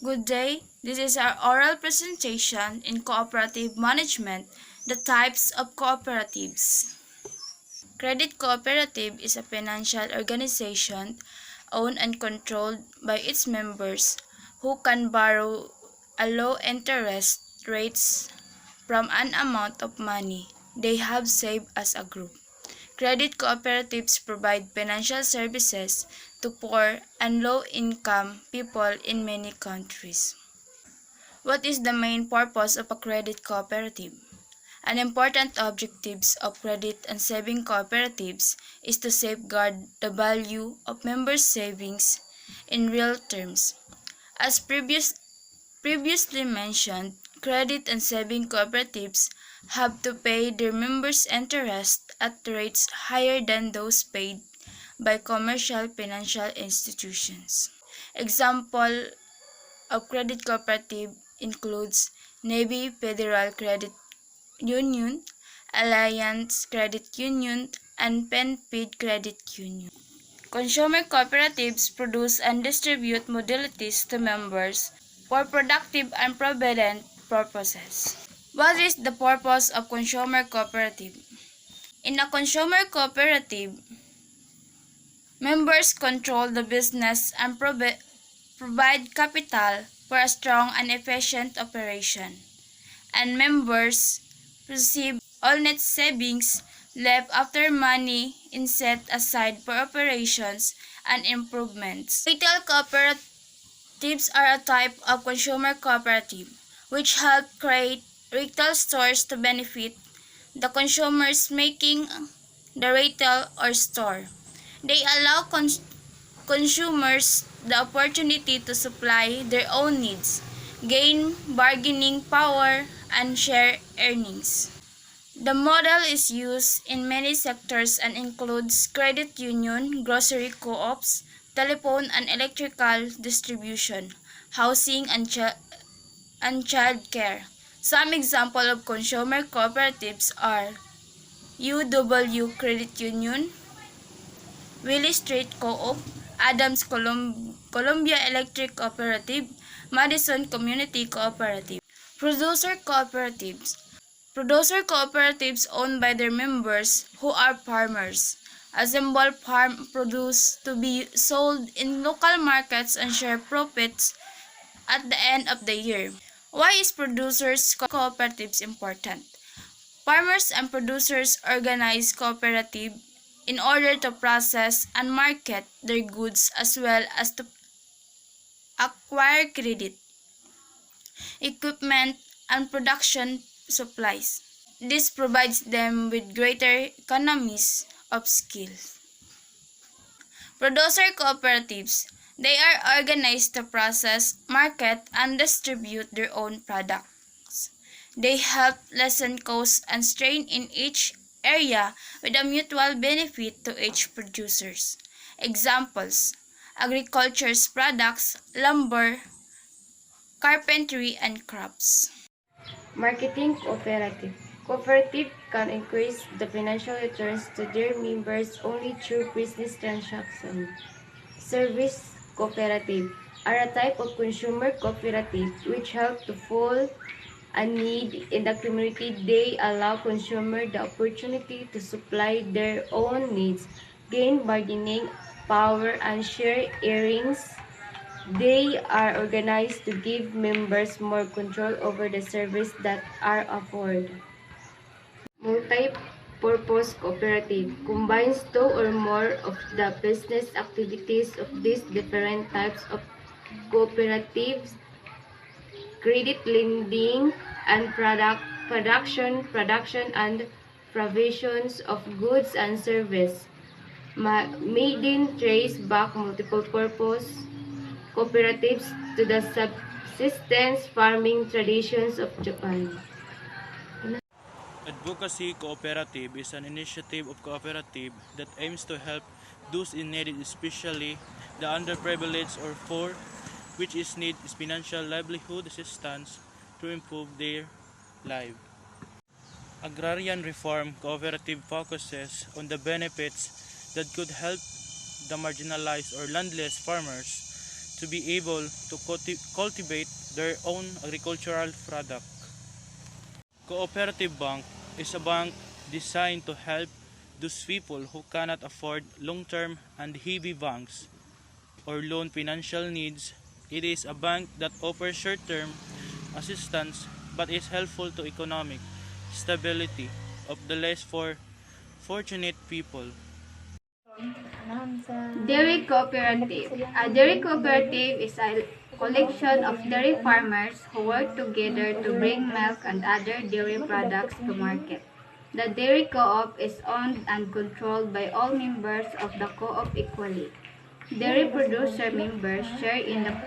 Good day. This is our oral presentation in cooperative management, the types of cooperatives. Credit cooperative is a financial organization owned and controlled by its members who can borrow a low interest rates from an amount of money they have saved as a group. Credit cooperatives provide financial services to poor and low-income people in many countries. What is the main purpose of a credit cooperative? An important objective of credit and saving cooperatives is to safeguard the value of members' savings in real terms. As previously mentioned, credit and saving cooperatives have to pay their members' interest at rates higher than those paid by commercial financial institutions. Example of credit cooperative includes Navy Federal Credit Union, Alliance Credit Union, and PenFed Credit Union. Consumer cooperatives produce and distribute modalities to members for productive and provident purposes. What is the purpose of consumer cooperative? In a consumer cooperative, members control the business and provide capital for a strong and efficient operation, and members receive all net savings left after money is set aside for operations and improvements. Retail cooperatives are a type of consumer cooperative which help create retail stores to benefit the consumers making the retail or store. They allow consumers the opportunity to supply their own needs, gain bargaining power, and share earnings. The model is used in many sectors and includes credit union, grocery co-ops, telephone and electrical distribution, housing and child care. Some examples of consumer cooperatives are UW Credit Union, Willie Street Co-op, Adams Columbia Electric Cooperative, Madison Community Cooperative. Producer cooperatives. Producer cooperatives owned by their members who are farmers assemble farm produce to be sold in local markets and share profits at the end of the year. Why is producers cooperatives important? Farmers and producers organize cooperative in order to process and market their goods as well as to acquire credit, equipment, and production supplies. This provides them with greater economies of scale. Producer cooperatives. They are organized to process, market, and distribute their own products. They help lessen costs and strain in each area with a mutual benefit to each producers. Examples: agriculture's products, lumber, carpentry, and crafts. Marketing cooperative. Cooperative can increase the financial returns to their members only through business transactions. Service cooperative are a type of consumer cooperative which help to fill a need in the community. They allow consumers the opportunity to supply their own needs, gain bargaining power, and share earnings. They are organized to give members more control over the service that are offered. Multi-purpose cooperative combines two or more of the business activities of these different types of cooperatives: credit lending and production and provisions of goods and service. Maiden trace back multiple purpose cooperatives to the subsistence farming traditions of Japan. Advocacy cooperative is an initiative of cooperative that aims to help those in need, especially the underprivileged or poor, which is need financial livelihood assistance to improve their life. Agrarian reform cooperative focuses on the benefits that could help the marginalized or landless farmers to be able to cultivate their own agricultural product. Cooperative bank is a bank designed to help those people who cannot afford long-term and heavy banks or loan financial needs. It is a bank that offers short-term assistance but is helpful to economic stability of the less fortunate people. Dairy cooperative. A dairy cooperative is a collection of dairy farmers who work together to bring milk and other dairy products to market. The dairy co-op is owned and controlled by all members of the co-op equally. Dairy producer members share in the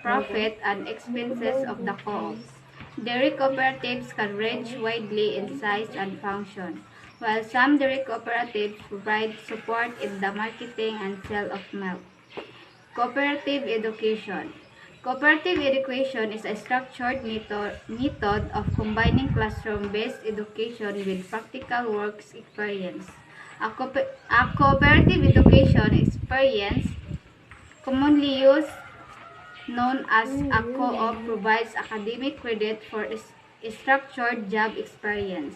profit and expenses of the co-op. Dairy cooperatives can range widely in size and function, while some dairy cooperatives provide support in the marketing and sale of milk. Cooperative education. Cooperative education is a structured method of combining classroom-based education with practical work experience. A cooperative education experience, commonly used known as a co-op, provides academic credit for structured job experience.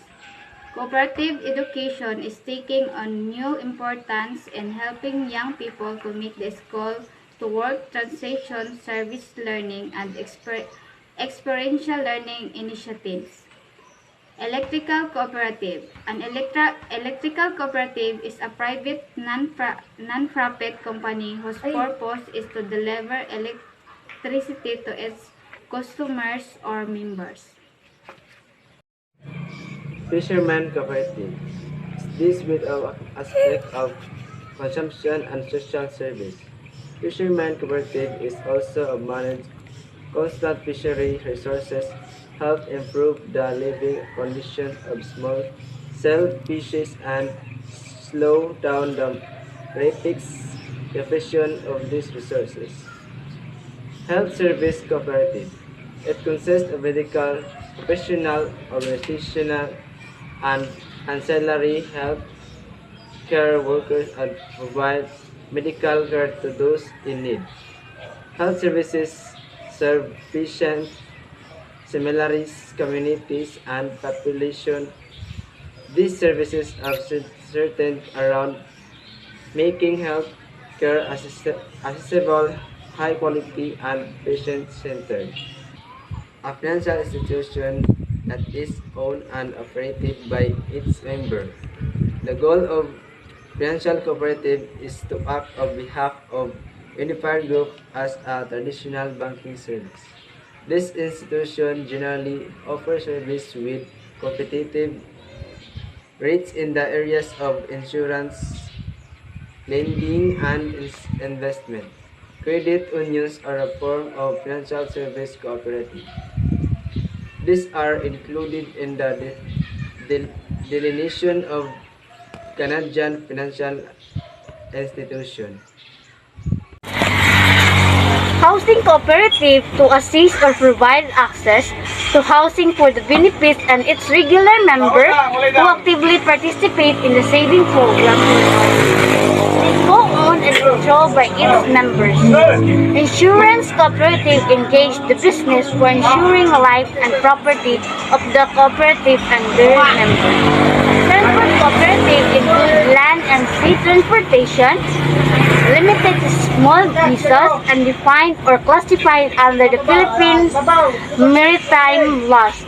Cooperative education is taking on new importance in helping young people to make the school to work transition, service learning, and experiential learning initiatives. Electrical cooperative. An electrical cooperative is a private non-profit company whose purpose is to deliver electricity to its customers or members. Fisherman cooperative. This with an aspect of consumption and social service. Fisherman cooperative is also a managed constant fishery resources, help improve the living conditions of small cell fishes and slow down the rapid depletion of these resources. Health Service Cooperative. It consists of medical, professional, organizational, and ancillary health care workers and provide medical care to those in need. Health services serve patients, similarities, communities, and population. These services are certain around making health care accessible, high quality, and patient-centered. A financial institution that is owned and operated by its member. The goal of financial cooperative is to act on behalf of unified group as a traditional banking service. This institution generally offers service with competitive rates in the areas of insurance, lending, and investment. Credit unions are a form of financial service cooperative. These are included in the delineation of Canadian financial institution. Housing cooperative to assist or provide access to housing for the benefit and its regular member who actively participate in the saving program. Is co-owned and controlled by its members. Insurance cooperative engage the business for ensuring life and property of the cooperative and their members. Transport cooperative include land and sea transportation, limited to small vessels and defined or classified under the Philippines maritime laws,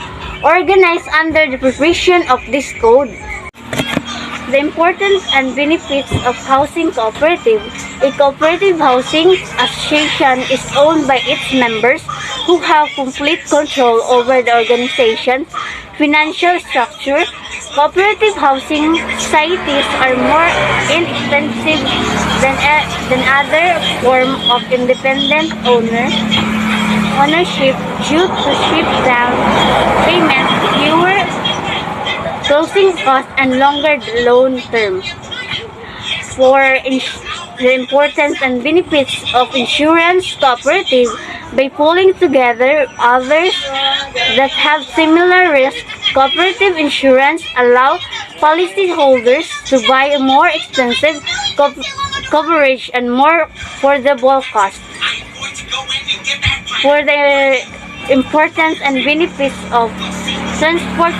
organized under the provision of this code. The importance and benefits of housing cooperative. A cooperative housing association is owned by its members who have complete control over the organization's financial structure. Cooperative housing societies are more inexpensive than other forms of independent ownership due to stripped down payments, fewer closing costs, and longer loan term. For the importance and benefits of insurance cooperative, by pulling together others that have similar risks, cooperative insurance allow policyholders to buy a more expensive coverage and more affordable cost. For the importance and benefits of transport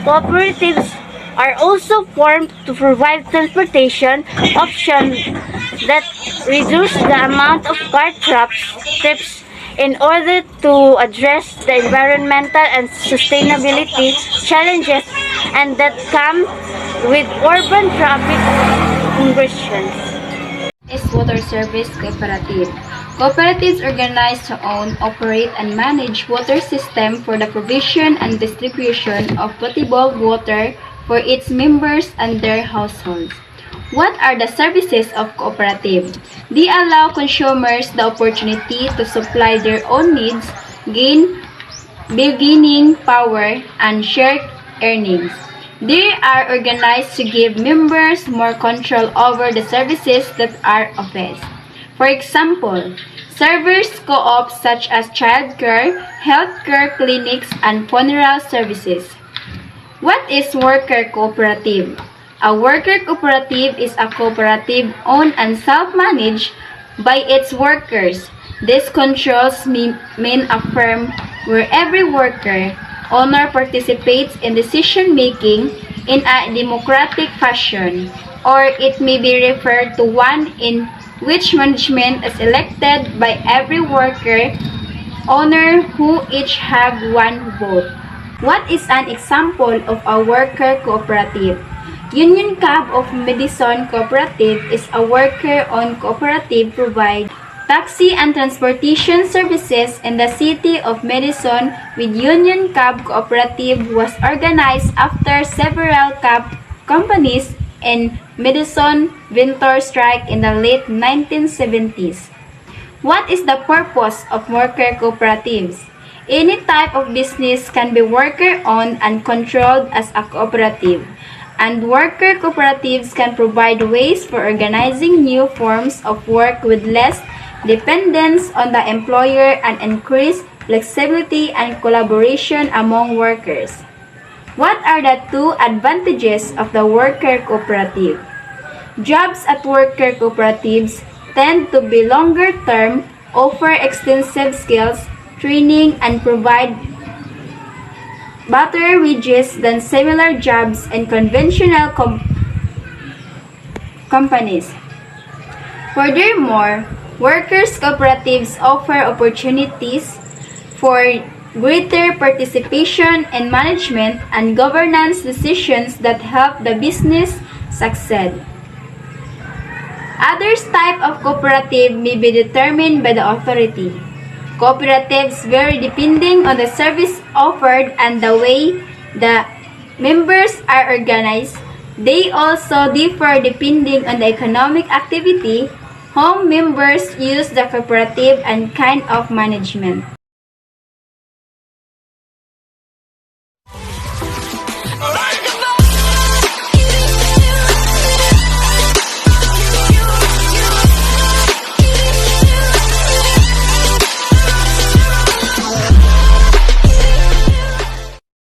cooperatives are also formed to provide transportation options that reduce the amount of car trips in order to address the environmental and sustainability challenges and that come with urban traffic congestion. Is water service cooperative. Cooperatives organize to own, operate, and manage water system for the provision and distribution of potable water for its members and their households. What are the services of cooperative? They allow consumers the opportunity to supply their own needs, gain bargaining power, and share earnings. They are organized to give members more control over the services that are offered. For example, service co-ops such as childcare, healthcare clinics, and funeral services. What is worker cooperative? A worker cooperative is a cooperative owned and self-managed by its workers. This controls mean a firm where every worker owner participates in decision-making in a democratic fashion, or it may be referred to one in which management is elected by every worker owner who each have one vote. What is an example of a worker cooperative? Union Cab of Madison Cooperative is a worker-owned cooperative provide taxi and transportation services in the city of Madison with Union Cab Cooperative was organized after several cab companies in Madison winter strike in the late 1970s. What is the purpose of worker cooperatives? Any type of business can be worker-owned and controlled as a cooperative, and worker cooperatives can provide ways for organizing new forms of work with less dependence on the employer and increased flexibility and collaboration among workers. What are the two advantages of the worker cooperative? Jobs at worker cooperatives tend to be longer term, offer extensive skills, training, and provide better wages than similar jobs in conventional companies. Furthermore, workers' cooperatives offer opportunities for greater participation in management and governance decisions that help the business succeed. Others type of cooperative may be determined by the authority. Cooperatives vary depending on the service offered and the way the members are organized. They also differ depending on the economic activity, whom members use the cooperative and kind of management.